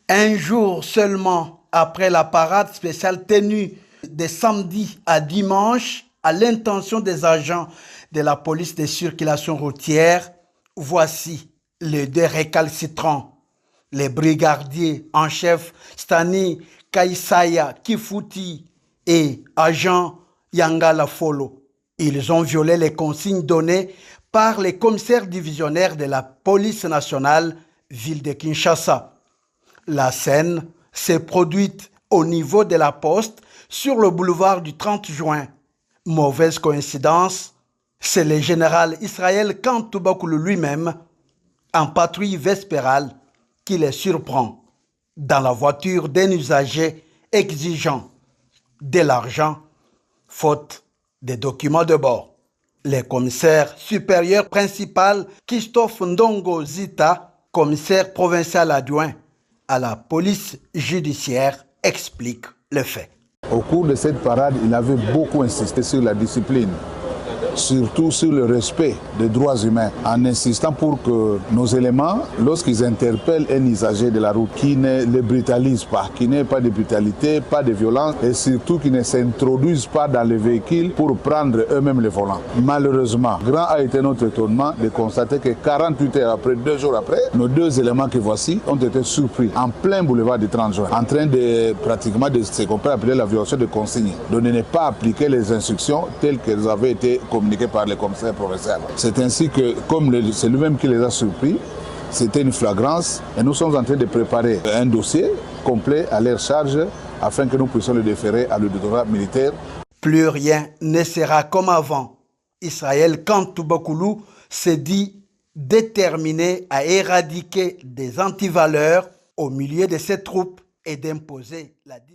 Un jour seulement après la parade spéciale tenue de samedi à dimanche à l'intention des agents de la police de circulation routière, voici les deux récalcitrants, les brigadiers en chef Stani Kaisaya Kifuti et agent Yangala Folo. Ils ont violé les consignes données par les commissaires divisionnaires de la police nationale, ville de Kinshasa. La scène s'est produite au niveau de la poste sur le boulevard du 30 juin. Mauvaise coïncidence, c'est le général Israël Kantoubakoulou lui-même, en patrouille vespérale, qui les surprend dans la voiture d'un usager exigeant de l'argent, faute des documents de bord. Le commissaire supérieur principal Christophe Ndongo Zita, commissaire provincial adjoint à la police judiciaire, explique le fait. Au cours de cette parade, il avait beaucoup insisté sur la discipline, surtout sur le respect des droits humains, en insistant pour que nos éléments, lorsqu'ils interpellent un usager de la route, qui ne les brutalise pas, qui n'ait pas de brutalité, pas de violence, et surtout qui ne s'introduisent pas dans les véhicules pour prendre eux-mêmes le volant. Malheureusement, grand a été notre étonnement de constater que 48 heures après, 2 jours après, nos deux éléments que voici ont été surpris en plein boulevard du 30 juin, en train de pratiquement de ce qu'on peut appeler la violation de consignes, de ne pas appliquer les instructions telles qu'elles avaient été communiquées par le commissaire provincial. C'est ainsi que, comme c'est lui-même qui les a surpris, c'était une flagrance et nous sommes en train de préparer un dossier complet à leur charge afin que nous puissions le déférer à l'auditoire militaire. Plus rien ne sera comme avant. Israël Kantoubakoulou s'est dit déterminé à éradiquer des antivaleurs au milieu de ses troupes et d'imposer la discipline.